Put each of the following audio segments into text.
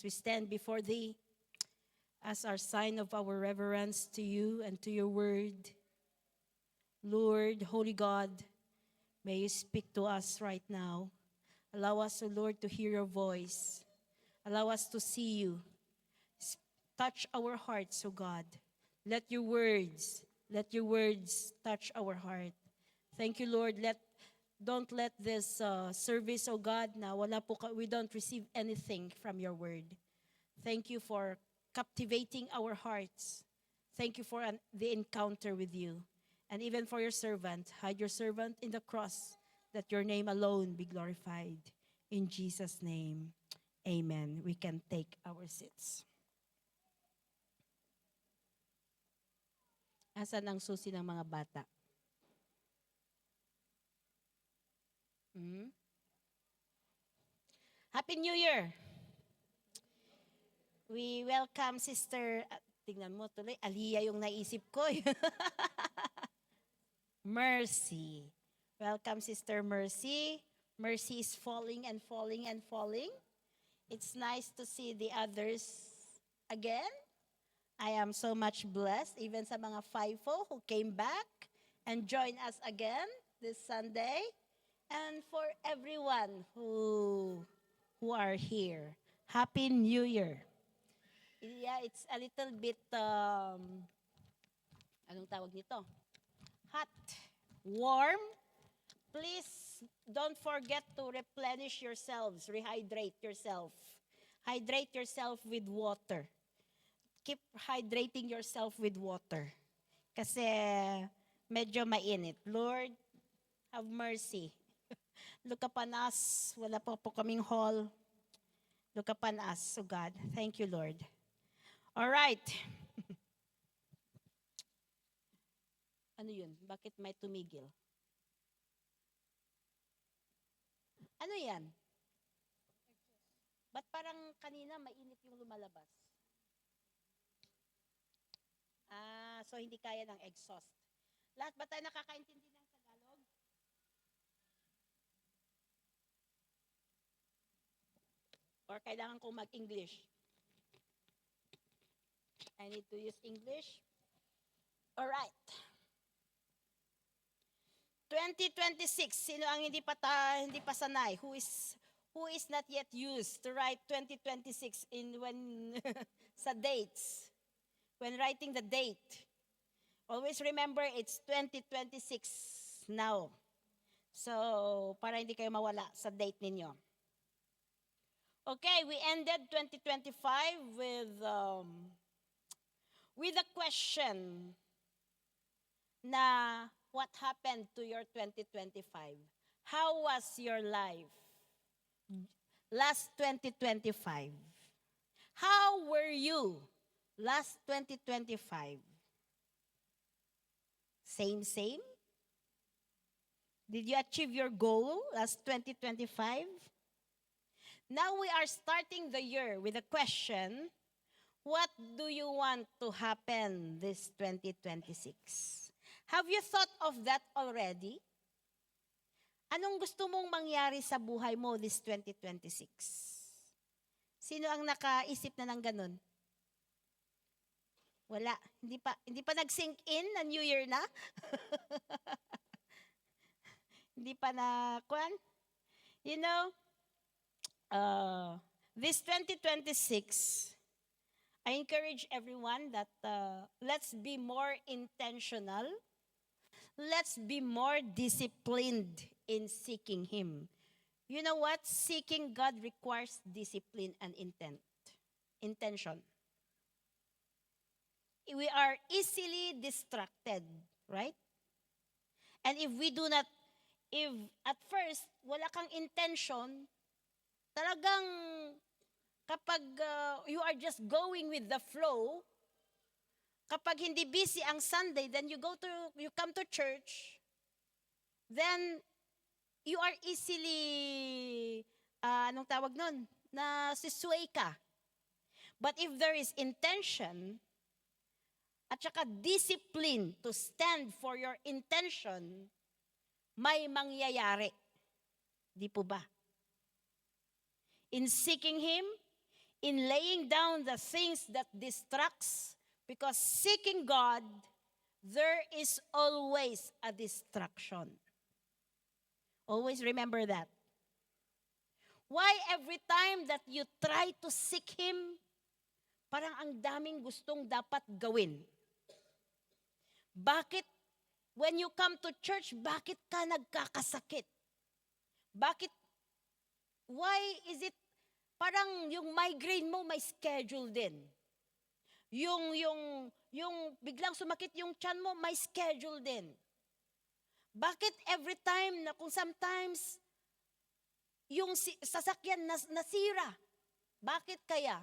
we stand before Thee as our sign of our reverence to You and to Your word. Lord, Holy God, may You speak to us right now. Allow us, O Lord, to hear Your voice. Allow us to see You. Touch our hearts, O God. Let Your words touch our heart. Thank You, Lord. Don't let this service, O God, na we don't receive anything from Your word. Thank You for captivating our hearts. Thank You for the encounter with You. And even for Your servant, hide Your servant in the cross, that Your name alone be glorified. In Jesus' name, amen. We can take our seats. Asan ang susi ng mga bata? Happy New Year! We welcome Sister, tingnan mo tuloy, Aliyah yung naisip ko. Mercy. Welcome Sister Mercy. Mercy is falling and falling and falling. It's nice to see the others again. I am so much blessed, even sa mga FIFO who came back and joined us again this Sunday. And for everyone who are here, Happy New Year. Yeah, it's a little bit, anong tawag nito? Hot, warm. Please don't forget to replenish yourselves, rehydrate yourself. Hydrate yourself with water. Keep hydrating yourself with water. Kasi medyo mainit. Lord, have mercy. Look upon us. Wala po kaming hall. Look upon us, O God. Thank You, Lord. All right. Ano yun? Bakit may tumigil? Ano yan? Ba't parang kanina mainit yung lumalabas? So hindi kaya ng exhaust. Lahat ba tayo nakakaintindi ng Tagalog? Or kailangan kong mag-English? I need to use English? Alright. 2026, sino ang hindi pa sanay? Who is not yet used to write 2026 sa dates? When writing the date, always remember it's 2026 now. So, para hindi kayo mawala sa date ninyo. Okay, we ended 2025 with a question na what happened to your 2025? How was your life last 2025? How were you last 2025? Same? Did you achieve your goal last 2025? Now we are starting the year with a question, what do you want to happen this 2026? Have you thought of that already? Anong gusto mong mangyari sa buhay mo this 2026? Sino ang nakaisip na ng ganun? Wala. Hindi pa nag-sink in na New Year na? Hindi pa na, you know, this 2026, I encourage everyone that let's be more intentional. Let's be more disciplined in seeking Him. You know what? Seeking God requires discipline and intention. We are easily distracted, right? And if at first, wala kang intention, talagang kapag you are just going with the flow, kapag hindi busy ang Sunday, then you come to church, then you are easily, anong tawag nun? Na sisway ka. But if there is intention, at saka discipline to stand for your intention, may mangyayari. Di po ba? In seeking Him, in laying down the things that distracts, because seeking God, there is always a distraction. Always remember that. Why every time that you try to seek Him, parang ang daming gustong dapat gawin? Bakit when you come to church, bakit ka nagkakasakit? Bakit? Why is it parang yung migraine mo may schedule din? Yung biglang sumakit yung tiyan mo, may schedule din. Bakit every time na kung sometimes yung sasakyan nasira? Bakit kaya?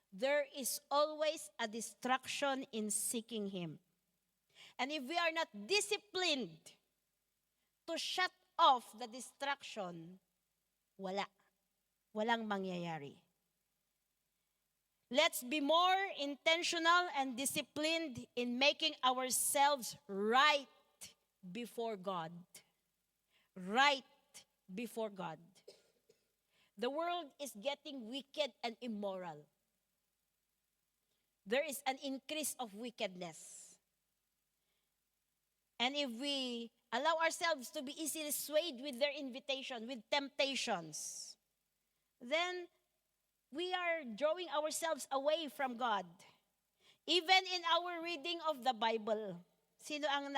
There is always a distraction in seeking Him. And if we are not disciplined to shut off the distraction, walang mangyayari. Let's be more intentional and disciplined in making ourselves right before God. Right before God. The world is getting wicked and immoral. There is an increase of wickedness. And if we allow ourselves to be easily swayed with their invitation, with temptations, then we are drawing ourselves away from God. Even in our reading of the Bible, sino ang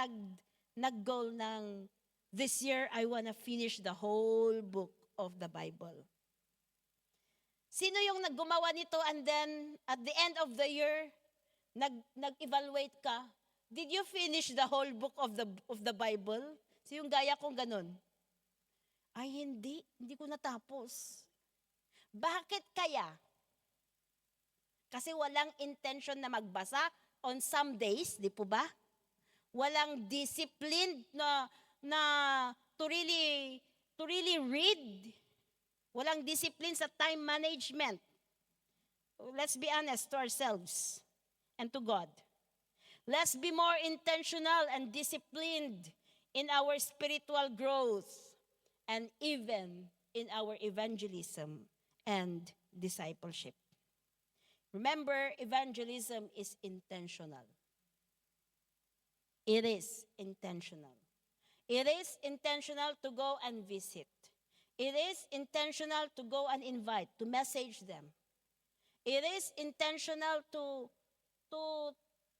nag-goal ng this year, I wanna finish the whole book of the Bible? Sino yung naggumawa nito and then at the end of the year, nag-evaluate ka? Did you finish the whole book of the Bible? So yung gaya kong ganun. Ay hindi ko natapos. Bakit kaya? Kasi walang intention na magbasa on some days, di po ba? Walang discipline na to really read. Walang discipline sa time management. Let's be honest to ourselves and to God. Let's be more intentional and disciplined in our spiritual growth and even in our evangelism and discipleship. Remember, evangelism is intentional. It is intentional. It is intentional to go and visit. It is intentional to go and invite, to message them. It is intentional to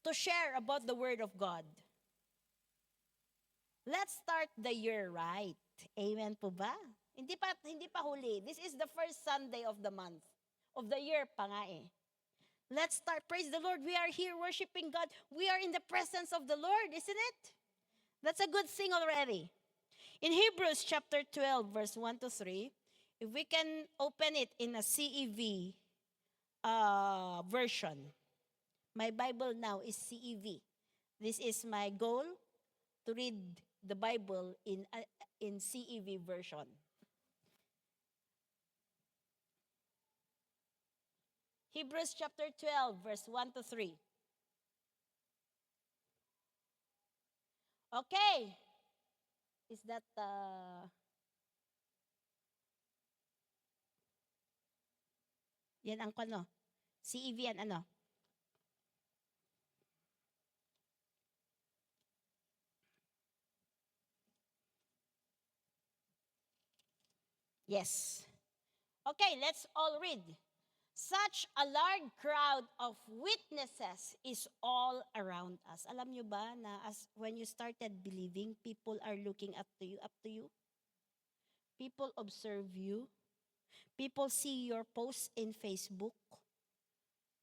share about the Word of God. Let's start the year right. Amen po ba? Hindi pa huli. This is the first Sunday of the month. Of the year pa nga eh. Let's start. Praise the Lord. We are here worshiping God. We are in the presence of the Lord, isn't it? That's a good thing already. In Hebrews chapter 12, verse 1 to 3, if we can open it in a CEV version. My Bible now is CEV. This is my goal, to read the Bible in CEV version. Hebrews chapter 12, verse 1 to 3. Okay. Is that yan ang ano? CEV yan ano? Yes. Okay, let's all read. Such a large crowd of witnesses is all around us. Alam nyo ba na when you started believing, people are looking up to you? People observe you. People see your posts in Facebook.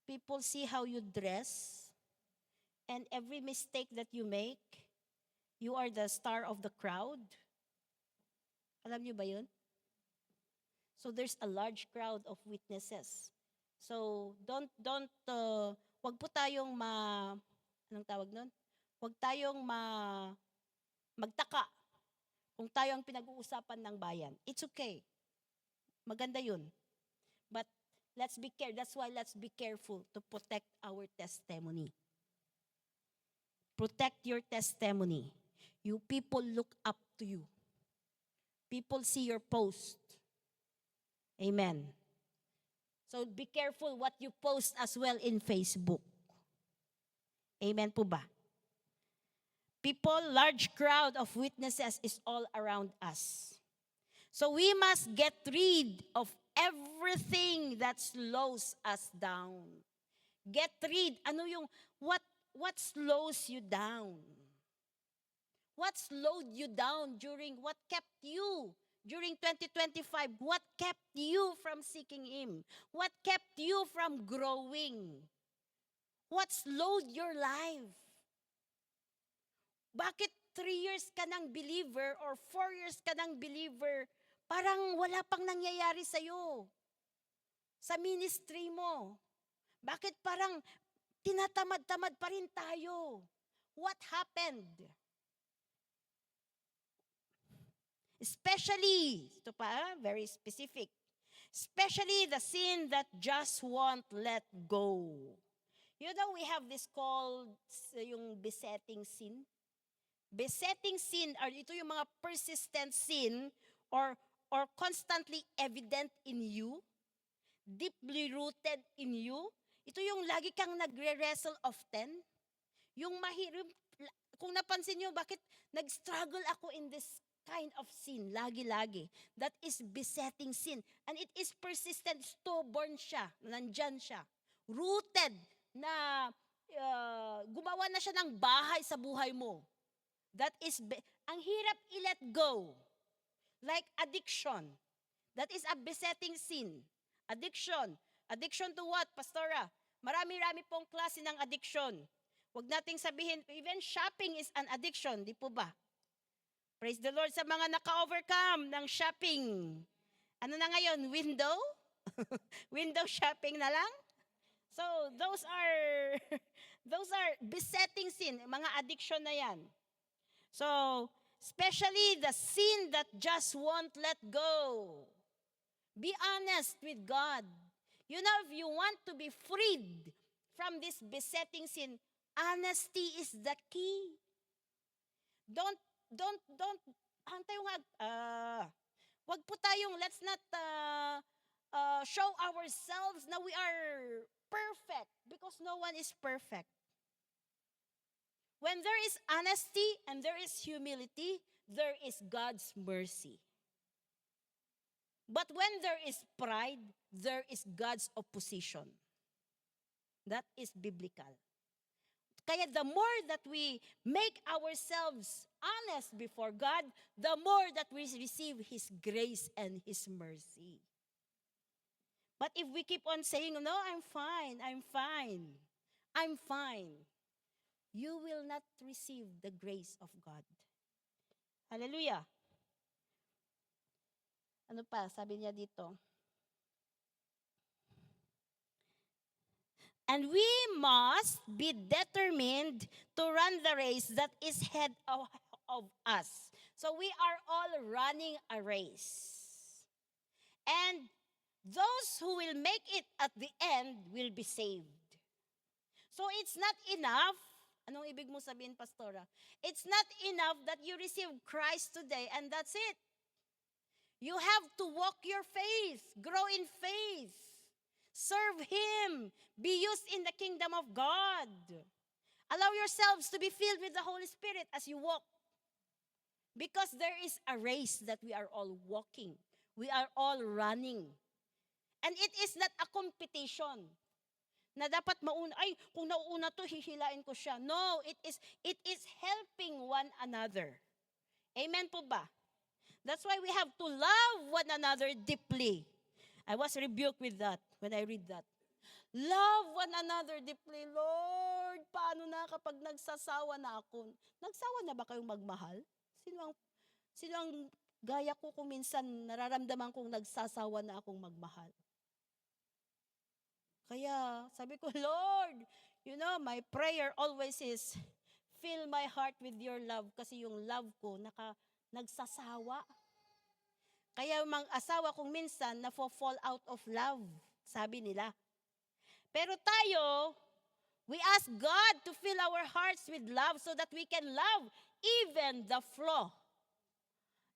People see how you dress. And every mistake that you make, you are the star of the crowd. Alam nyo ba yun? So there's a large crowd of witnesses. So wag po tayong anong tawag nun? Wag tayong magtaka kung tayo ang pinag-uusapan ng bayan. It's okay. Maganda yun. But that's why let's be careful to protect our testimony. Protect your testimony. You people look up to you. People see your post. Amen. So be careful what you post as well in Facebook. Amen po ba? People, large crowd of witnesses is all around us. So we must get rid of everything that slows us down. Get rid, what slows you down? What slowed you down what kept you during 2025? What kept you from seeking Him? What kept you from growing? What slowed your life? Bakit 3 years ka ng believer or 4 years ka ng believer, parang wala pang nangyayari sa'yo? Sa ministry mo? Bakit parang tinatamad-tamad pa rin tayo? What happened? Especially, ito pa, very specific. Especially the sin that just won't let go. You know, we have this called yung besetting sin. Besetting sin, ito yung mga persistent sin or constantly evident in you, deeply rooted in you. Ito yung lagi kang nagre-wrestle often. Yung mahirap, kung napansin nyo, bakit nag-struggle ako in this kind of sin, lagi-lagi. That is besetting sin. And it is persistent, stubborn siya, nandyan siya. Rooted, na gumawa na siya ng bahay sa buhay mo. That is, ang hirap i-let go. Like addiction. That is a besetting sin. Addiction. Addiction to what, Pastora? Marami-rami pong klase ng addiction. Huwag nating sabihin, even shopping is an addiction, di po ba? Praise the Lord sa mga naka-overcome ng shopping. Ano na ngayon? Window? Window shopping na lang? So, those are besetting sin, mga addiction na yan. So, especially the sin that just won't let go. Be honest with God. You know, if you want to be freed from this besetting sin, honesty is the key. Don't, wag po tayong, let's not show ourselves na we are perfect because no one is perfect. When there is honesty and there is humility, there is God's mercy. But when there is pride, there is God's opposition. That is biblical. Kaya the more that we make ourselves honest before God, the more that we receive His grace and His mercy. But if we keep on saying, no, I'm fine, you will not receive the grace of God. Hallelujah. Ano pa, sabi niya dito? And we must be determined to run the race that is ahead of us. So we are all running a race. And those who will make it at the end will be saved. So it's not enough. Anong ibig mo sabihin, Pastora? It's not enough that you receive Christ today and that's it. You have to walk your faith, grow in faith. Serve Him. Be used in the kingdom of God. Allow yourselves to be filled with the Holy Spirit as you walk. Because there is a race that we are all walking. We are all running. And it is not a competition. Na dapat mauna, kung nauuna to, hihilain ko siya. No, it is helping one another. Amen po ba? That's why we have to love one another deeply. I was rebuked with that when I read that. Love one another deeply. Lord, paano na kapag nagsasawa na ako? Nagsawa na ba kayong magmahal? Sino ang gaya ko kung minsan nararamdaman kong nagsasawa na akong magmahal? Kaya sabi ko, Lord, my prayer always is, fill my heart with your love kasi yung love ko nagsasawa. Kaya yung mga asawa kung minsan fall out of love, sabi nila. Pero tayo, we ask God to fill our hearts with love so that we can love even the flaw.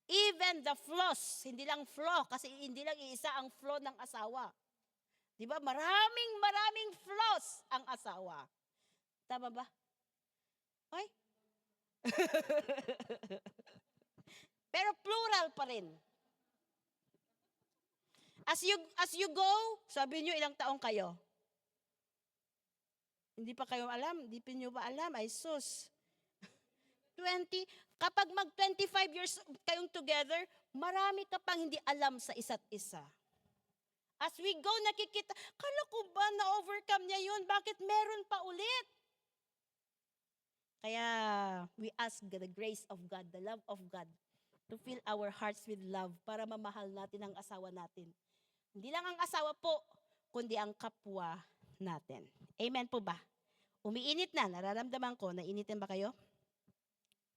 Even the flaws. Hindi lang flaw, kasi hindi lang iisa ang flaw ng asawa. Di ba? Maraming flaws ang asawa. Tama ba? Ay? Pero plural pa rin. As you go, sabi niyo ilang taong kayo? Hindi pa kayo alam, hindi pa niyo ba alam? Ay sus. 20, kapag mag 25 years kayong together, marami ka pang hindi alam sa isa't isa. As we go, nakikita, kala ko ba na-overcome niya yun? Bakit meron pa ulit? Kaya we ask the grace of God, the love of God, to fill our hearts with love para mamahal natin ang asawa natin. Hindi lang ang asawa po, kundi ang kapwa natin. Amen po ba? Umiinit na, nararamdaman ko, nainitin ba kayo?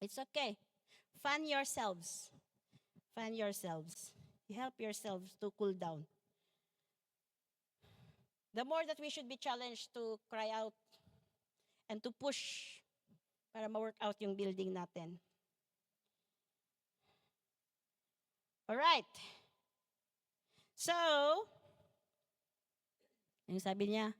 It's okay. Fan yourselves. Fan yourselves. You help yourselves to cool down. The more that we should be challenged to cry out and to push para ma-work out yung building natin. Alright. So, yung sabi niya,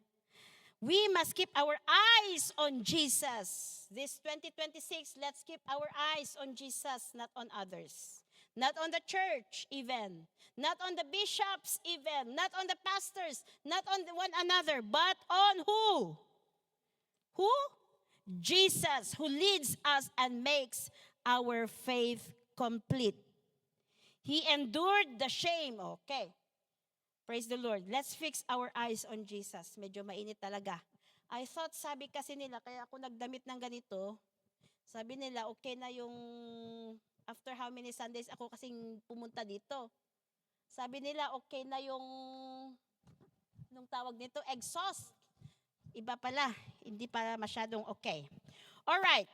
we must keep our eyes on Jesus. This 2026, let's keep our eyes on Jesus, not on others. Not on the church even. Not on the bishops even. Not on the pastors. Not on one another. But on who? Who? Jesus, who leads us and makes our faith complete. He endured the shame. Okay. Praise the Lord. Let's fix our eyes on Jesus. Medyo mainit talaga. I thought, sabi kasi nila, kaya ako nagdamit ng ganito, sabi nila, okay na yung, after how many Sundays ako kasing pumunta dito. Sabi nila, okay na yung, nung tawag nito, exhaust. Iba pala, hindi pala masyadong okay. Alright.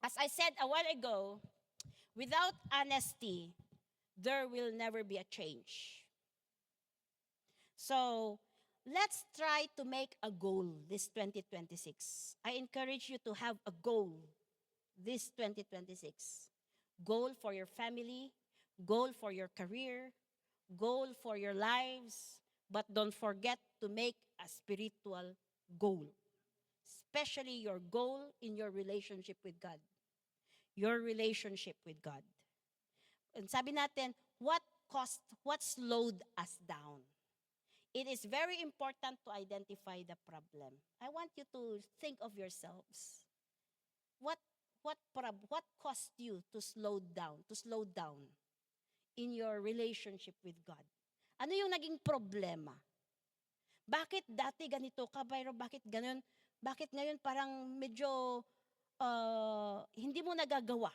As I said a while ago, without honesty, there will never be a change. So, let's try to make a goal this 2026. I encourage you to have a goal this 2026. Goal for your family, goal for your career, goal for your lives, but don't forget to make a spiritual goal. Especially your goal in your relationship with God. Your relationship with God. And sabi natin, what slowed us down? It is very important to identify the problem. I want you to think of yourselves. What caused you to slow down in your relationship with God? Ano yung naging problema? Bakit dati ganito ka, pero bakit ganun? Bakit ngayon parang medyo hindi mo nagagawa?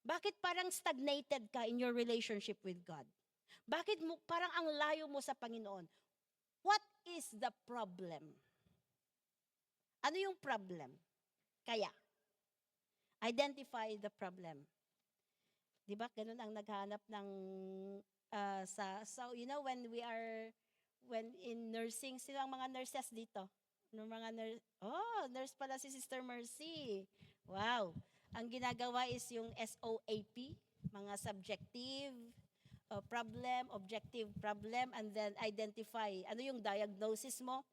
Bakit parang stagnated ka in your relationship with God? Bakit parang ang layo mo sa Panginoon? What is the problem? Ano yung problem? Kaya, identify the problem. Di ba, ganun ang naghanap ng, so you know, when in nursing, sila ang mga nurses dito? Nurse pala si Sister Mercy. Wow. Ang ginagawa is yung SOAP, mga subjective, problem, objective problem, and then identify ano yung diagnosis mo,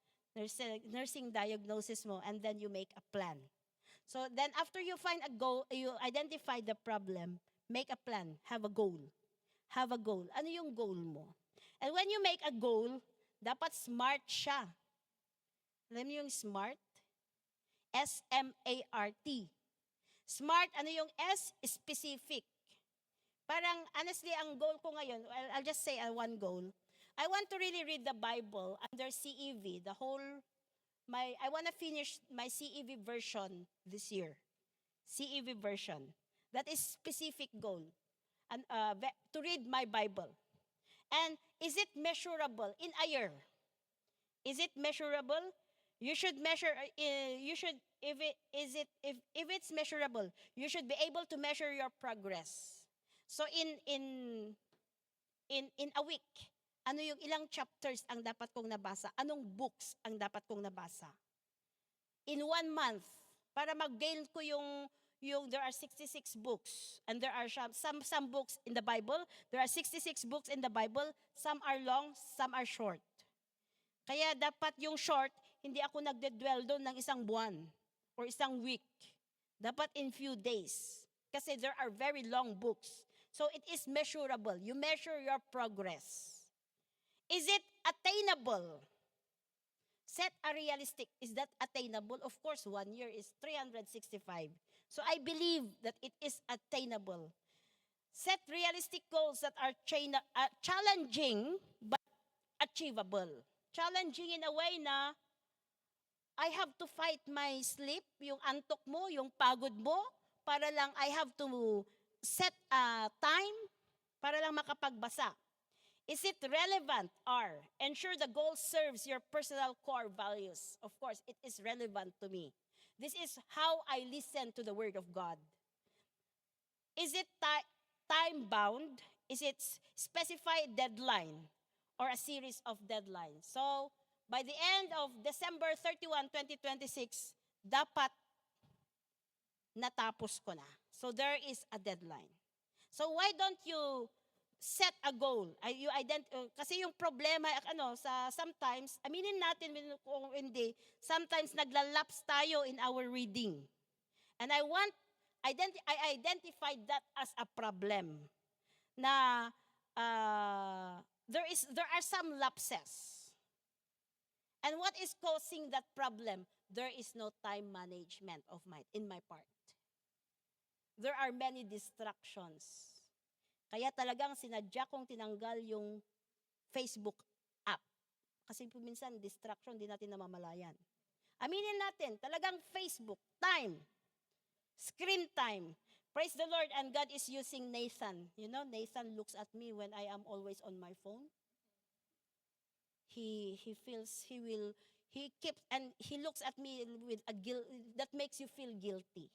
nursing diagnosis mo, and then you make a plan. So then after you find a goal, you identify the problem, make a plan, have a goal. Have a goal. Ano yung goal mo? And when you make a goal, dapat smart siya. Alam niyo yung SMART? SMART. Smart, ano yung S? Specific. Parang, honestly, ang goal ko ngayon, I'll just say one goal. I want to really read the Bible under CEV, I want to finish my CEV version this year. CEV version. That is specific goal. And to read my Bible. And is it measurable in a year? Is it measurable? You should measure, if it's measurable, you should be able to measure your progress. So in a week, ano yung ilang chapters ang dapat kong nabasa? Anong books ang dapat kong nabasa? In 1 month, para mag-gain ko yung there are 66 books, and there are some books in the Bible. There are 66 books in the Bible. Some are long, some are short. Kaya dapat yung short, hindi ako nagde-dwell doon ng isang buwan or isang week. Dapat in few days. Kasi there are very long books. So it is measurable. You measure your progress. Is it attainable? Set a realistic. Is that attainable? Of course, 1 year is 365. So I believe that it is attainable. Set realistic goals that are challenging but achievable. Challenging in a way na I have to fight my sleep, yung antok mo, yung pagod mo, para lang I have to set a time para lang makapagbasa. Is it relevant? R. Ensure the goal serves your personal core values. Of course, it is relevant to me. This is how I listen to the Word of God. Is it time-bound? Is it specified deadline or a series of deadlines? So, by the end of December 31, 2026, dapat natapos ko na. So, there is a deadline. So, why don't you set a goal? Kasi yung problema, sometimes, aminin natin kung hindi, sometimes naglalapse tayo in our reading. And I identified that as a problem. Na there are some lapses. And what is causing that problem? There is no time management in my part. There are many distractions. Kaya talagang sinadya kong tinanggal yung Facebook app. Kasi minsan distraction, di natin namamalayan. Aminin natin, talagang Facebook, time, screen time. Praise the Lord, and God is using Nathan. You know, Nathan looks at me when I am always on my phone. He looks at me with a guilt that makes you feel guilty.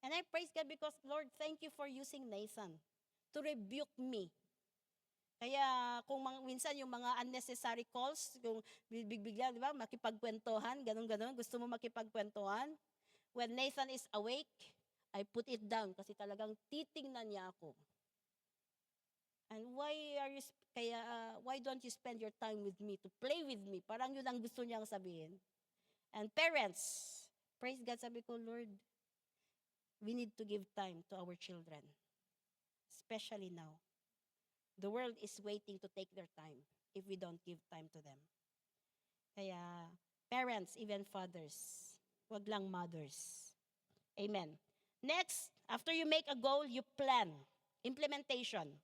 And I praise God because, Lord, thank you for using Nathan to rebuke me. Kaya kung minsan yung mga unnecessary calls, kung bigla, di ba, makipagkwentuhan, ganun, gusto mo makipagkwentuhan, when Nathan is awake, I put it down kasi talagang titingnan niya ako. And why don't you spend your time with me, to play with me? Parang yun ang gusto niyang sabihin. And parents, praise God, sabi ko, Lord, we need to give time to our children. Especially now. The world is waiting to take their time if we don't give time to them. Kaya, parents, even fathers, wag lang mothers. Amen. Next, after you make a goal, you plan. Implementation.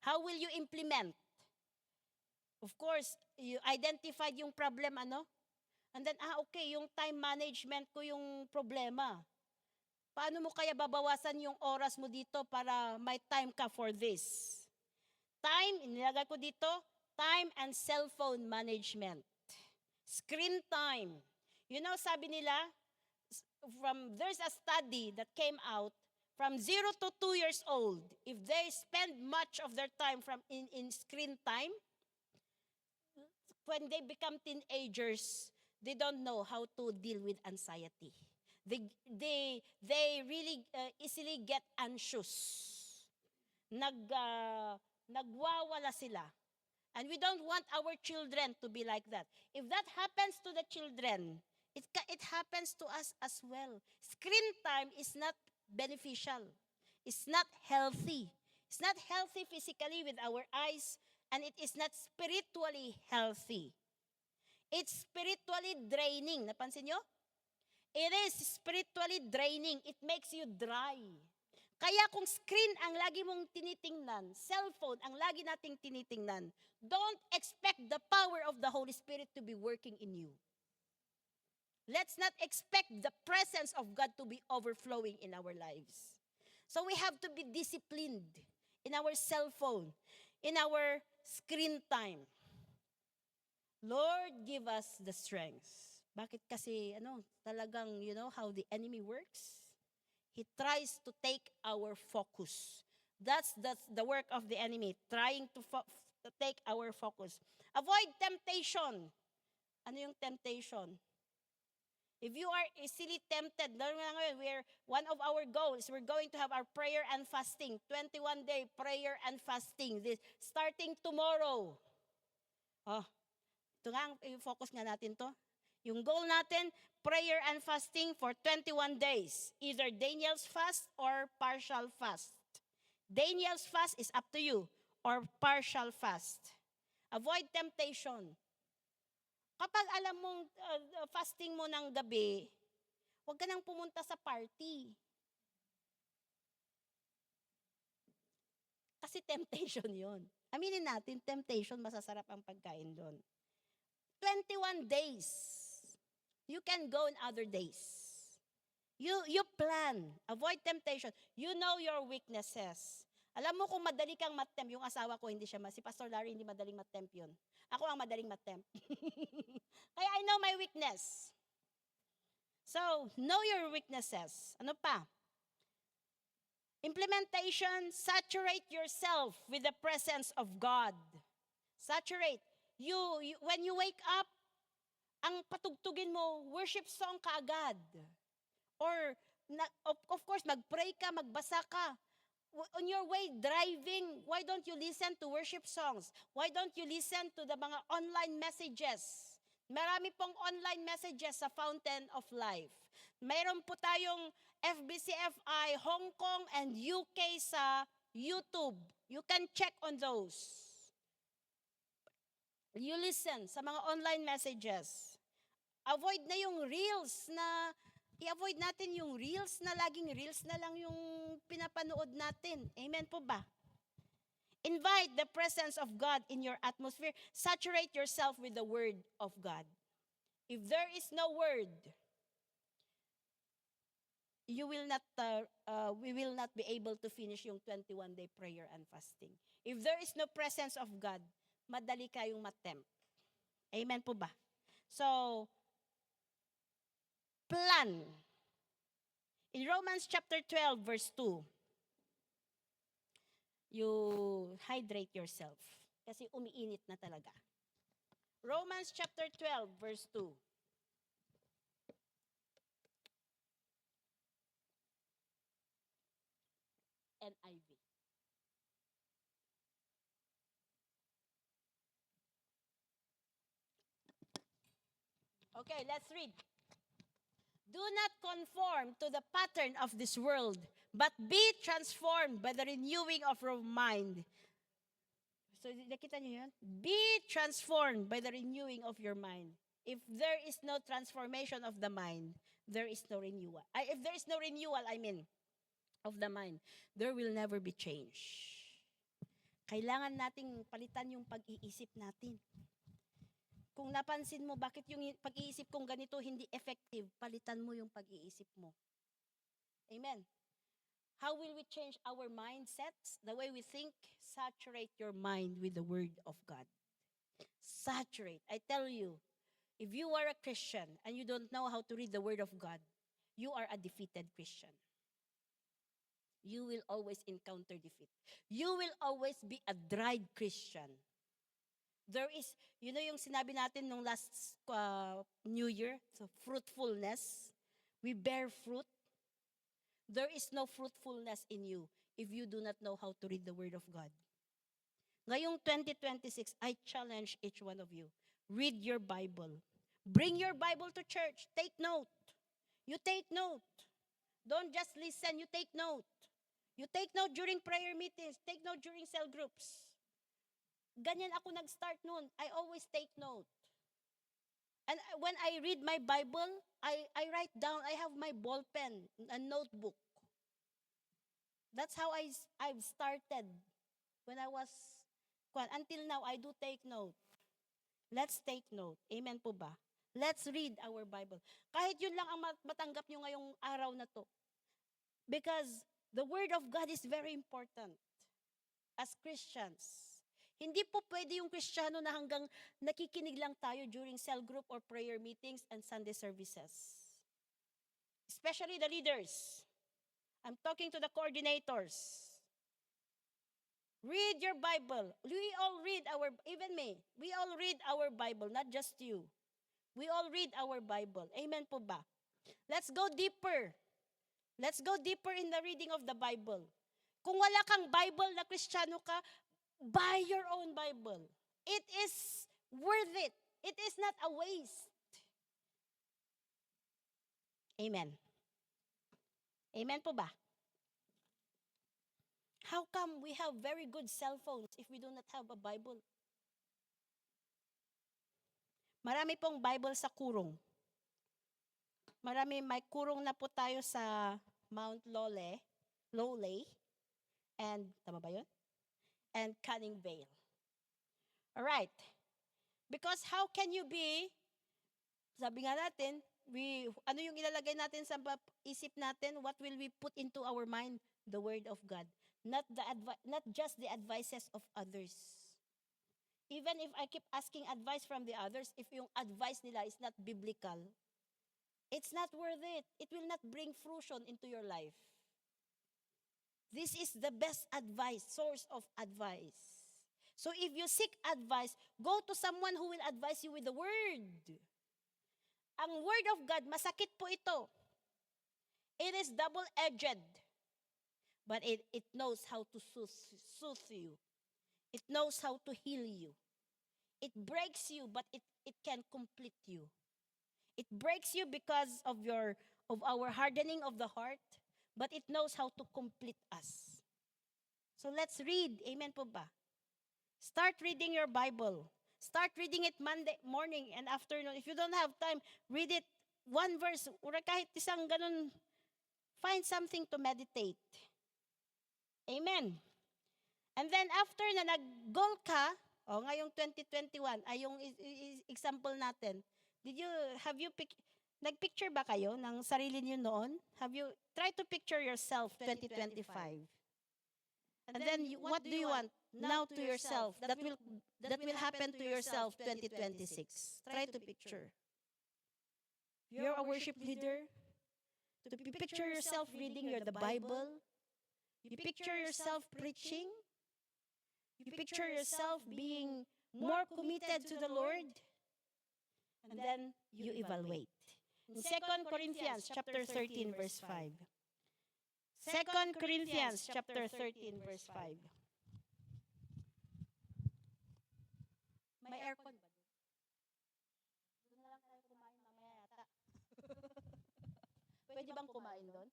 How will you implement? Of course, you identified yung problem, And then, okay, yung time management ko yung problema. Paano mo kaya babawasan yung oras mo dito para may time ka for this? Time, inilagay ko dito, time and cellphone management. Screen time. You know, sabi nila, there's a study that came out, from 0 to 2 years old, if they spend much of their time in screen time, when they become teenagers, they don't know how to deal with anxiety. They really easily get anxious. Nagwawala sila. And we don't want our children to be like that. If that happens to the children, it happens to us as well. Screen time is not beneficial. It's not healthy. It's not healthy physically with our eyes, and it is not spiritually healthy. It's spiritually draining. Napansin nyo? It is spiritually draining. It makes you dry. Kaya kung screen ang lagi mong tinitingnan, cellphone ang lagi nating tinitingnan, don't expect the power of the Holy Spirit to be working in you. Let's not expect the presence of God to be overflowing in our lives. So we have to be disciplined in our cellphone, in our screen time. Lord, give us the strength. Bakit kasi, talagang, you know how the enemy works? He tries to take our focus. That's the work of the enemy, trying to take our focus. Avoid temptation. Ano yung temptation? If you are easily tempted, one of our goals, we're going to have our prayer and fasting, 21-day prayer and fasting, starting tomorrow. Ito nga, i-focus nga natin to. Yung goal natin, prayer and fasting for 21 days. Either Daniel's fast or partial fast. Daniel's fast is up to you, or partial fast. Avoid temptation. Kapag alam mong fasting mo ng gabi, huwag ka nang pumunta sa party. Kasi temptation yon. Aminin natin, temptation, masasarap ang pagkain doon. 21 days. You can go in other days. You plan. Avoid temptation. You know your weaknesses. Alam mo kung madali kang matempt, yung asawa ko hindi siya, si Pastor Larry hindi madaling matempt yun. Ako ang madaling matempt. Kaya I know my weakness. So, know your weaknesses. Ano pa? Implementation, saturate yourself with the presence of God. Saturate. When you wake up, ang patugtugin mo, worship song kaagad. Or, of course, mag-pray ka, magbasa ka. On your way driving, why don't you listen to worship songs? Why don't you listen to the mga online messages? Marami pong online messages sa Fountain of Life. Mayroon po tayong FBCFI, Hong Kong, and UK sa YouTube. You can check on those. You listen sa mga online messages. Avoid na yung reels na i-avoid natin yung reels na laging reels na lang yung pinapanood natin. Amen po ba? Invite the presence of God in your atmosphere. Saturate yourself with the Word of God. If there is no Word, we will not be able to finish yung 21-day prayer and fasting. If there is no presence of God, madali kayong matempt. Amen po ba? So, plan. In Romans chapter 12, verse 2, you hydrate yourself. Kasi umiinit na talaga. Romans chapter 12, verse 2. NIV. Okay, let's read. Do not conform to the pattern of this world, but be transformed by the renewing of your mind. So, nakita niyo yun? Be transformed by the renewing of your mind. If there is no transformation of the mind, there is no renewal. If there is no renewal, of the mind, there will never be change. Kailangan nating palitan yung pag-iisip natin. Kung napansin mo, bakit yung pag-iisip kong ganito hindi effective, palitan mo yung pag-iisip mo. Amen. How will we change our mindsets? The way we think, saturate your mind with the Word of God. Saturate. I tell you, if you are a Christian and you don't know how to read the Word of God, you are a defeated Christian. You will always encounter defeat. You will always be a dried Christian. There is, yung sinabi natin nung last New Year, so fruitfulness. We bear fruit. There is no fruitfulness in you if you do not know how to read the Word of God. Ngayong 2026, I challenge each one of you. Read your Bible. Bring your Bible to church. Take note. You take note. Don't just listen, you take note. You take note during prayer meetings. Take note during cell groups. Ganyan ako nag-start noon. I always take note. And when I read my Bible, I write down, I have my ball pen, a notebook. That's how I've started when I was, until now, I do take note. Let's take note. Amen po ba? Let's read our Bible. Kahit yun lang ang matanggap nyo ngayong araw na to. Because the Word of God is very important as Christians. Hindi po pwede yung Kristiyano na hanggang nakikinig lang tayo during cell group or prayer meetings and Sunday services. Especially the leaders. I'm talking to the coordinators. Read your Bible. We all read even me, we all read our Bible, not just you. We all read our Bible. Amen po ba? Let's go deeper. Let's go deeper in the reading of the Bible. Kung wala kang Bible na Kristiyano ka, buy your own Bible. It is worth it. It is not a waste. Amen. Amen po ba? How come we have very good cell phones if we do not have a Bible? Marami pong Bible sa kurong. May kurong na po tayo sa Mount Lowley, and, tama ba yun? And Canning Vale. Alright. Because how can you be, sabi nga natin, ano yung ilalagay natin sa isip natin? What will we put into our mind? The Word of God. Not just the advices of others. Even if I keep asking advice from the others, if yung advice nila is not biblical, it's not worth it. It will not bring fruition into your life. This is the best advice, source of advice. So if you seek advice, go to someone who will advise you with the Word. Ang Word of God, masakit po ito. It is double-edged. But it knows how to soothe you. It knows how to heal you. It breaks you, but it can complete you. It breaks you because of our hardening of the heart, but it knows how to complete us. So let's read. Amen po ba? Start reading your Bible. Start reading it Monday morning and afternoon. If you don't have time, read it one verse. Or kahit isang ganun, find something to meditate. Amen. And then after na nag-goal ka, ngayong 2021, ay yung example natin, nag-picture ba kayo ng sarili niyo noon? Try to picture yourself 2025. And then what do you want now to yourself that will happen to yourself 2026? Try to picture. You're a worship leader. To picture yourself reading the Bible. You picture yourself preaching. You picture yourself being more committed to the Lord. And then you evaluate. In 2 Corinthians chapter 13 verse 5. 2 Corinthians chapter 13 verse 5. May aircon ba doon? Doon na lang tayo kumain mamaya yata. Pwede bang kumain doon?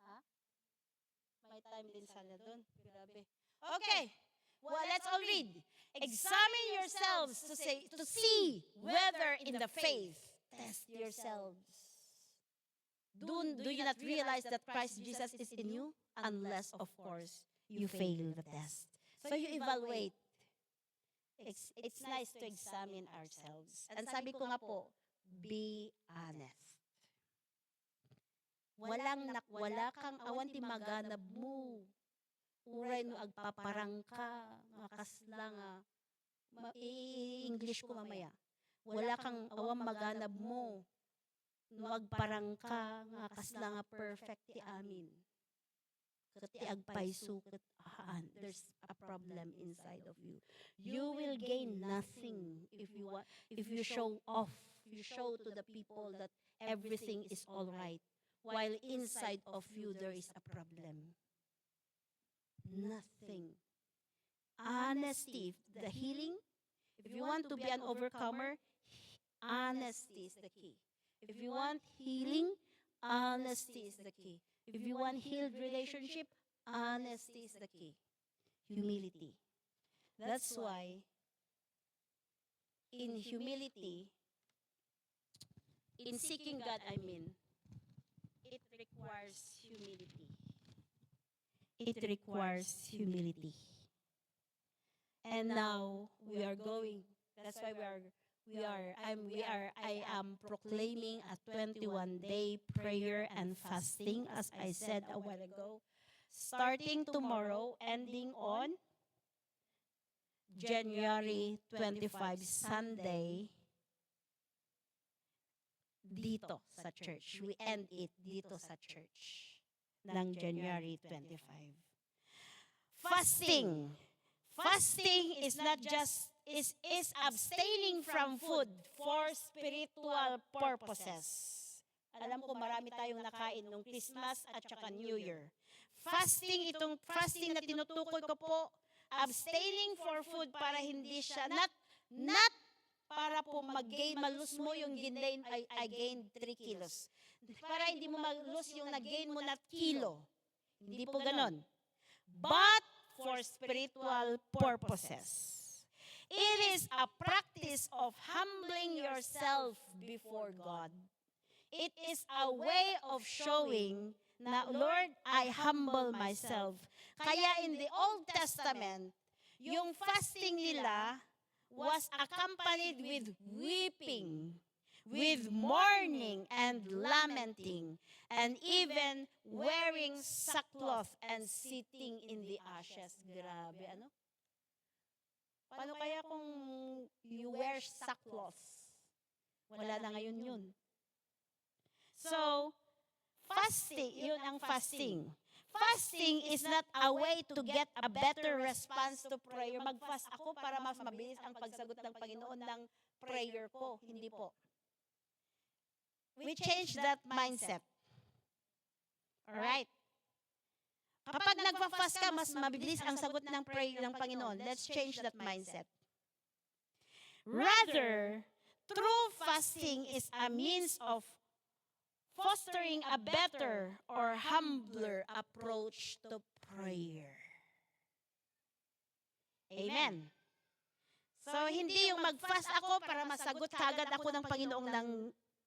Ha? May time din sana doon. Grabe. Okay. Well, let's all read. Examine yourselves to see whether in the faith. Test yourselves. Do you not realize that Christ Jesus is in you? Unless, of course, you fail the test. So you evaluate. It's nice to examine ourselves. And sabi ko nga po, be honest. Wala kang awan ti maganab mo. Uray no agpaparang ka, makasla nga. English ko mamaya. Wala kang awan maganab mo. No agparang ka, makasla nga perfect ti amin. Kati agpaiso kat haan. There's a problem inside of you. You will gain nothing if you show off. You show to the people that everything is all right. While inside of you there is a problem. Nothing. Honesty, the healing. If you want to be an overcomer, honesty is the key. If you want healing, honesty is the key. If you want healed relationship, honesty is the key. Humility. That's why in humility, in seeking God, it requires humility. It requires humility. And now we are going. That's why I am proclaiming a 21-day prayer and fasting, as I said a while ago, starting tomorrow, ending on January 25, Sunday, dito sa church. We end it dito sa church ng January 25. Fasting. Fasting is not just is abstaining from food for spiritual purposes. Alam ko marami tayong nakain nung Christmas at saka New Year. Itong fasting na tinutukoy ko po, abstaining for food para hindi siya, not para po mag-gain, malus mo yung ginain, I gained 3 kilos. Para hindi mo malus yung nag-gain mo na kilo. Hindi po ganon. But for spiritual purposes. It is a practice of humbling yourself before God. It is a way of showing na, Lord, I humble myself. Kaya in the Old Testament, yung fasting nila was accompanied with weeping, with mourning and lamenting, and even wearing sackcloth and sitting in the ashes. Grabe, ano? Paano kaya kung you wear sackcloth? Wala na ngayon yun. So, fasting, yun ang fasting. Fasting is not a way to get a better response to prayer. Mag-fast ako para mas mabilis ang pagsagot ng Panginoon ng prayer ko. Hindi po. We change that mindset. Alright? Kapag nagpa-fast ka, mas mabilis ang sagot ng prayer ng Panginoon. Let's change that mindset. Rather, true fasting is a means of fostering a better or humbler approach to prayer. Amen. So, hindi yung mag-fast ako para masagot kagad ako ng Panginoong ng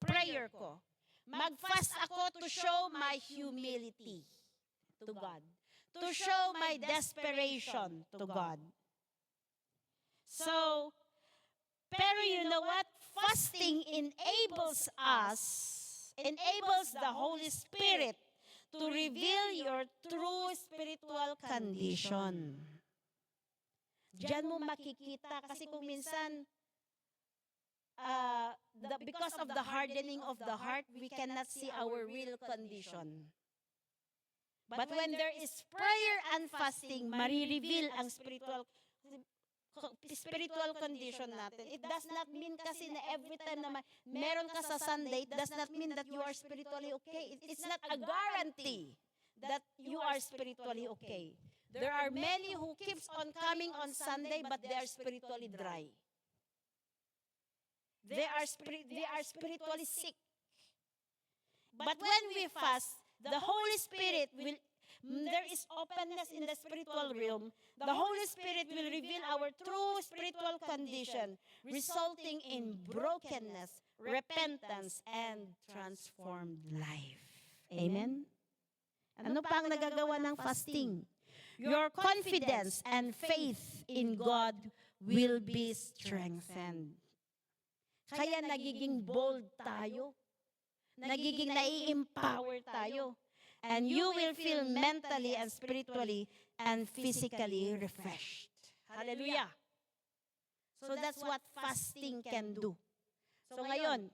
prayer ko. Mag-fast ako to show my humility to God. To show my desperation to God. So, pero you know what? Fasting enables the Holy Spirit to reveal your true spiritual condition. Diyan mo makikita kasi kung minsan, because of the hardening of the heart, we cannot see our real condition. But when there is prayer and fasting, marireveal ang spiritual condition natin. It does not mean kasi na every time na meron ka sa Sunday, it does not mean that you are spiritually okay. It's not a guarantee that you are spiritually okay. There are many who keeps on coming on Sunday but they are spiritually dry. They are spiritually sick. But when we fast, the Holy Spirit will, there is openness in the spiritual realm. The Holy Spirit will reveal our true spiritual condition, resulting in brokenness, repentance, and transformed life. Amen? Ano pa ang nagagawa ng fasting? Your confidence and faith in God will be strengthened. Kaya nagiging bold tayo. Nagiging nai-empower tayo. And you will feel mentally and spiritually and physically refreshed. Hallelujah. So that's what fasting can do. So ngayon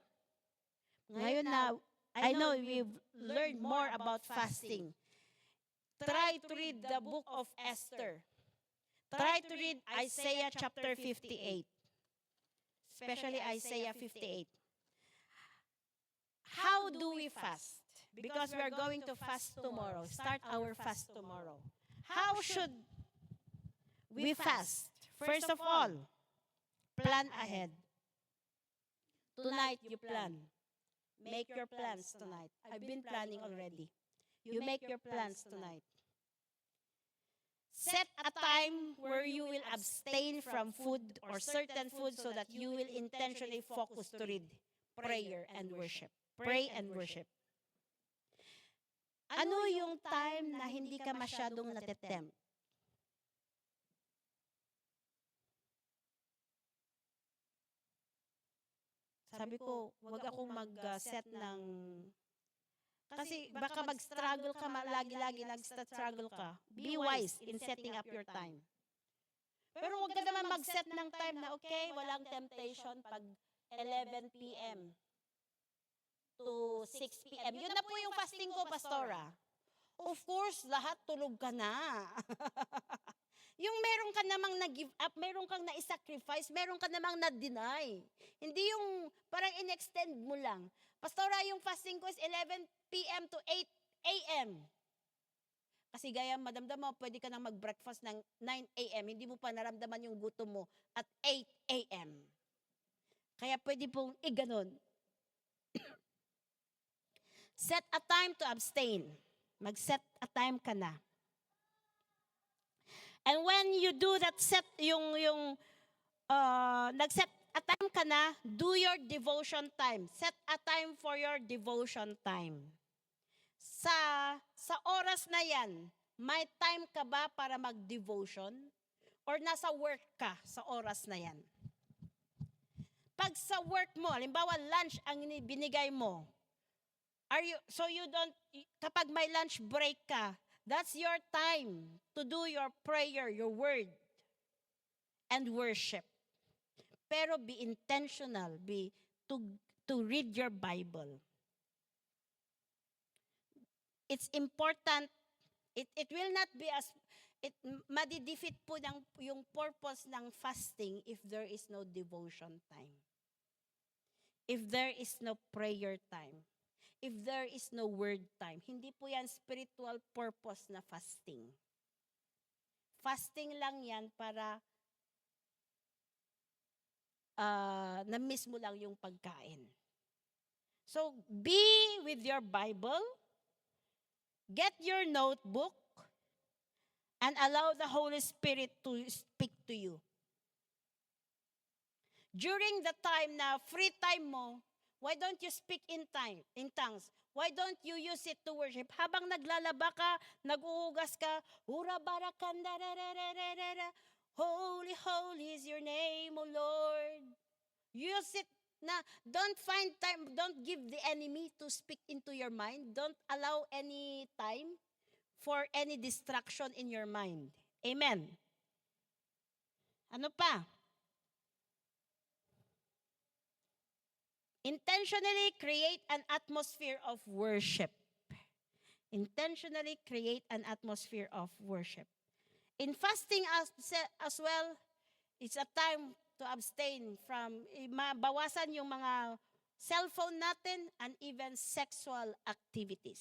na, I know we've learned more about fasting. Try to read the book of Esther. Try to read Isaiah chapter 58. Especially Isaiah 58. How do we fast? Because we are going to fast tomorrow. Start our fast tomorrow. How should we fast? First of all, plan ahead. Tonight, you plan. Make your plans tonight. I've been planning already. You make your plans tonight. Set a time where you will abstain from food or certain food so that you will intentionally focus to read prayer and worship. Pray and worship. Ano yung time na hindi ka masyadong natitempt? Sabi ko, wag akong mag-set ng... Kasi baka mag-struggle ka, lagi-lagi nag-struggle ka. Be wise in setting up your time. Pero wag ka naman mag-set ng time na, okay, walang temptation pag 11 p.m. to 6 p.m. Yun na po yung fasting ko, Pastora. Of course, lahat tulog ka na. Yung meron ka namang na-give up, meron kang na-sacrifice, meron ka namang na-deny. Hindi yung parang in-extend mo lang. Pastora, yung fasting ko is 11 p.m. to 8 a.m. Kasi gaya madamdam mo, pwede ka nang mag-breakfast ng 9 a.m., hindi mo pa naramdaman yung gutom mo at 8 a.m. Kaya pwede pong iganon. Set a time to abstain. Mag-set a time ka na. And when you do that, nag-set a time ka na, do your devotion time. Set a time for your devotion time. Sa oras na yan, may time ka ba para mag-devotion? Or nasa work ka sa oras na yan? Pag sa work mo, halimbawa lunch ang binigay mo, kapag may lunch break ka, that's your time to do your prayer, your word, and worship. Pero be intentional, to read your Bible. It's important. It will not be madidefeat po yung purpose ng fasting if there is no devotion time. If there is no prayer time. If there is no word time. Hindi po yan spiritual purpose na fasting. Fasting lang yan para na-miss mo lang yung pagkain. So, be with your Bible, get your notebook, and allow the Holy Spirit to speak to you. During the time na free time mo, why don't you speak in tongues? Why don't you use it to worship? Habang naglalaba ka, naguhugas ka, holy, holy is your name, O Lord. Use it na, don't find time, don't give the enemy to speak into your mind. Don't allow any time for any distraction in your mind. Amen. Ano pa? Intentionally create an atmosphere of worship. Intentionally create an atmosphere of worship. In fasting as well, it's a time to abstain from, bawasan yung mga cellphone natin and even sexual activities.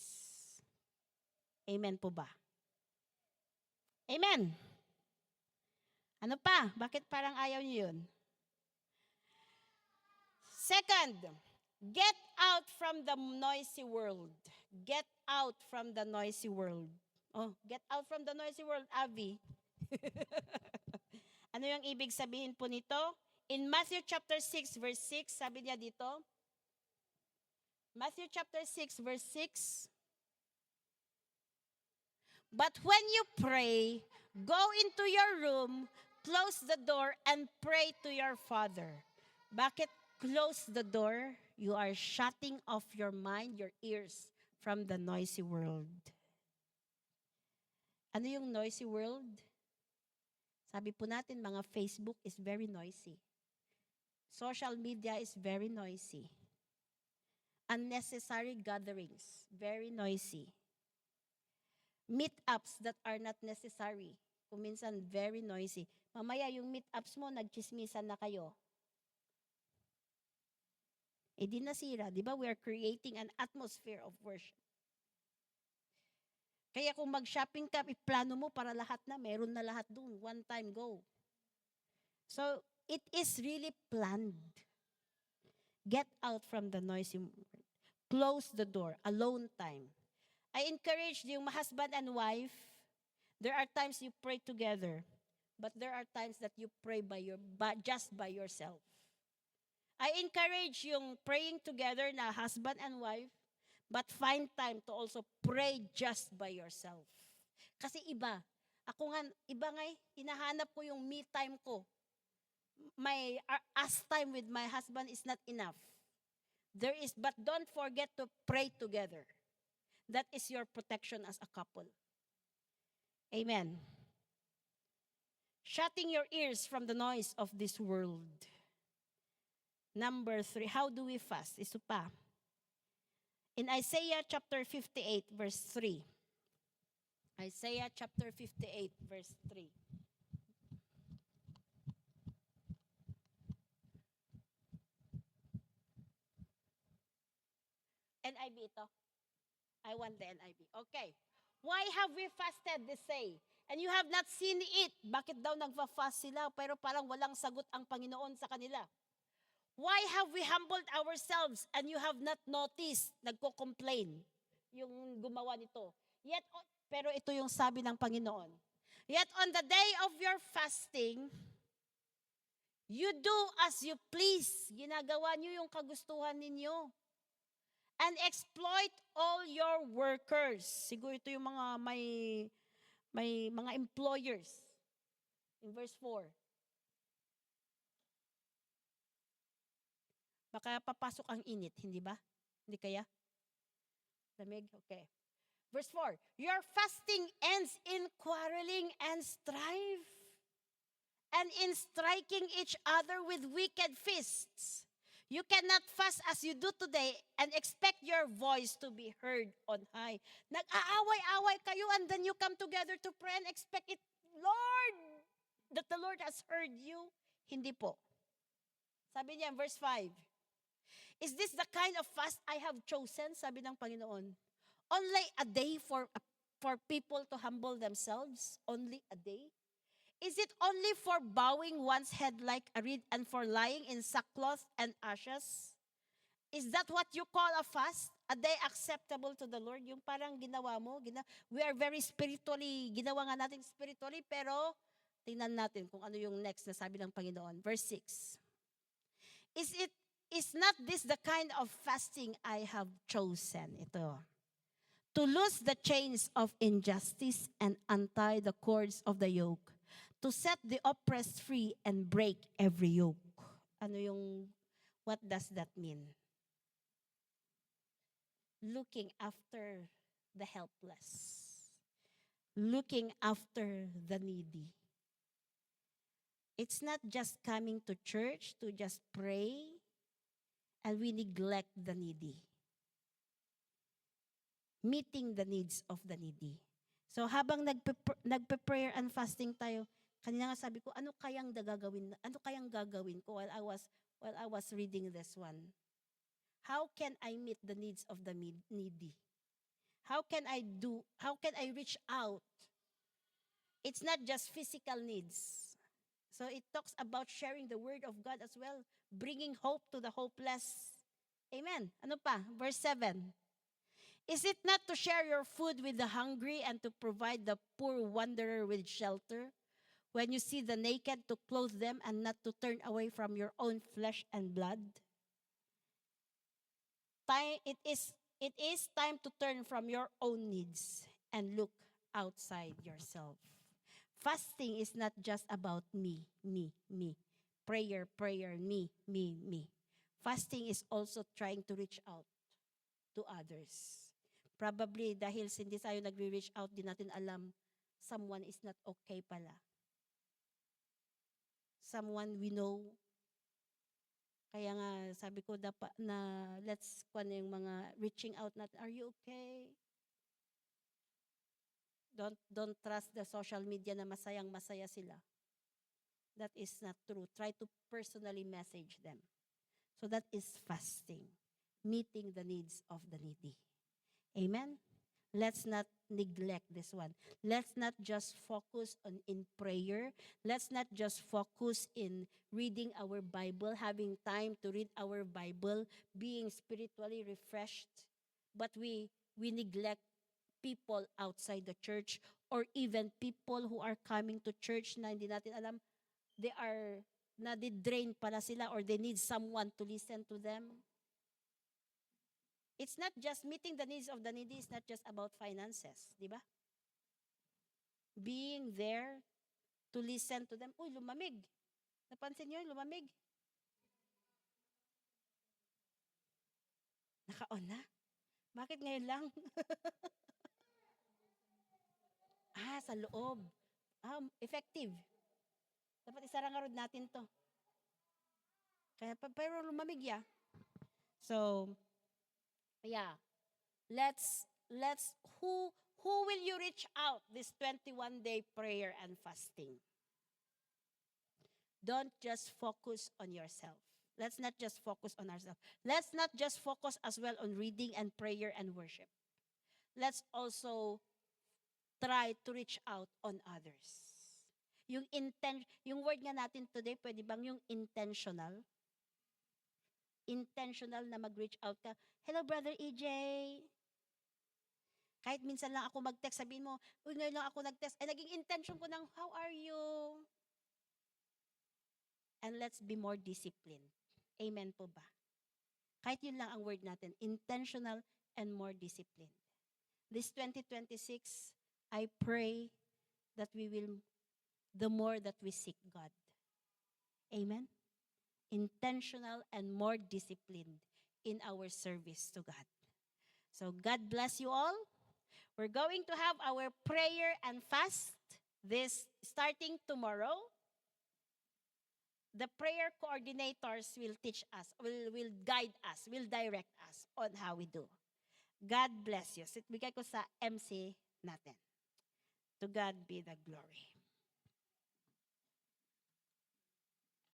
Amen po ba? Amen. Ano pa? Bakit parang ayaw niyo yun? Second, get out from the noisy world. Get out from the noisy world. Oh, get out from the noisy world, Avi. Ano yung ibig sabihin po nito? In Matthew chapter 6 verse 6, sabi niya dito, Matthew chapter 6 verse 6, but when you pray, go into your room, close the door, and pray to your Father. Bakit close the door? You are shutting off your mind, your ears from the noisy world. Ano yung noisy world? Sabi po natin, mga Facebook is very noisy. Social media is very noisy. Unnecessary gatherings, very noisy. Meetups that are not necessary, kung minsan very noisy. Mamaya yung meetups mo, nagchismisan na kayo. Di nasira, di ba? We are creating an atmosphere of worship. Kaya kung mag-shopping ka, iplano mo para lahat na, meron na lahat dun, one time go. So, it is really planned. Get out from the noisy world. Close the door, alone time. I encourage yung husband and wife, there are times you pray together, but there are times that you pray just by yourself. I encourage yung praying together na husband and wife, but find time to also pray just by yourself. Kasi iba nga, hinahanap ko yung me time ko. My us time with my husband is not enough. But don't forget to pray together. That is your protection as a couple. Amen. Shutting your ears from the noise of this world. Number 3, how do we fast? Iso pa. In Isaiah chapter 58 verse 3. Isaiah chapter 58 verse 3. NIV ito. I want the NIV. Okay. Why have we fasted, they say? And you have not seen it. Bakit daw nagfa-fast sila pero parang walang sagot ang Panginoon sa kanila? Why have we humbled ourselves and you have not noticed? Nagko-complain yung gumawa nito. Pero ito yung sabi ng Panginoon. Yet on the day of your fasting, you do as you please. Ginagawa niyo yung kagustuhan ninyo. And exploit all your workers. Siguro ito yung mga may mga employers. In verse 4. Baka papasok ang init, hindi ba? Hindi kaya? Lamig? Okay. Verse 4. Your fasting ends in quarreling and strife, and in striking each other with wicked fists. You cannot fast as you do today and expect your voice to be heard on high. Nag-aaway-away kayo and then you come together to pray and expect it, Lord, that the Lord has heard you. Hindi po. Sabi niya in verse 5, is this the kind of fast I have chosen? Sabi ng Panginoon. Only a day for people to humble themselves? Only a day? Is it only for bowing one's head like a reed and for lying in sackcloth and ashes? Is that what you call a fast? A day acceptable to the Lord? Yung parang ginawa mo, we are very spiritually, ginawa nga natin spiritually, pero tingnan natin kung ano yung next na sabi ng Panginoon. Verse 6. Is not this the kind of fasting I have chosen? Ito. To loose the chains of injustice and untie the cords of the yoke, to set the oppressed free and break every yoke. What does that mean? Looking after the helpless. Looking after the needy. It's not just coming to church to just pray and we neglect the needy. Meeting the needs of the needy. So habang nagpe-prayer and fasting tayo, kanina nga sabi ko, ano kayang gagawin ko while I was reading this one? How can I meet the needs of the needy? How can I reach out? It's not just physical needs. So it talks about sharing the word of God as well, bringing hope to the hopeless. Amen. Ano pa? Verse 7. Is it not to share your food with the hungry and to provide the poor wanderer with shelter? When you see the naked, to clothe them and not to turn away from your own flesh and blood? It is time to turn from your own needs and look outside yourself. Fasting is not just about me. Prayer, me. Fasting is also trying to reach out to others. Probably dahil hindi tayo nagre-reach out, di natin alam, someone is not okay pala. Someone we know. Kaya nga, sabi ko dapat na let's yung mga reaching out natin. Are you okay? Don't trust the social media na masayang-masaya sila. That is not true. Try to personally message them. So that is fasting. Meeting the needs of the needy. Amen? Let's not neglect this one. Let's not just focus in prayer. Let's not just focus in reading our Bible, having time to read our Bible, being spiritually refreshed. But we neglect people outside the church or even people who are coming to church na hindi natin alam, na-drain pala sila or they need someone to listen to them. It's not just meeting the needs of the needy, it's not just about finances, di ba? Being there to listen to them. Uy, lumamig. Napansin niyo, lumamig. Naka-on na? Bakit ngayon lang? Sa loob. Effective. Dapat isara nga rod natin to. Kaya, pero lumamig ya. So, yeah. Let's who will you reach out this 21-day prayer and fasting? Don't just focus on yourself. Let's not just focus on ourselves. Let's not just focus as well on reading and prayer and worship. Let's also try to reach out on others. Yung word nga natin today, pwede bang yung intentional? Intentional na mag-reach out ka. Hello, Brother EJ. Kahit minsan lang ako mag-text, sabihin mo, uy, ngayon lang ako nag-text. Ay, naging intention ko ng, how are you? And let's be more disciplined. Amen po ba? Kahit yun lang ang word natin, intentional and more disciplined. This 2026, I pray that we will, the more that we seek God. Amen? Intentional and more disciplined in our service to God. So God bless you all. We're going to have our prayer and fast this starting tomorrow. The prayer coordinators will teach us, will guide us, will direct us on how we do. God bless you. Bigay ko sa MC natin. To God be the glory.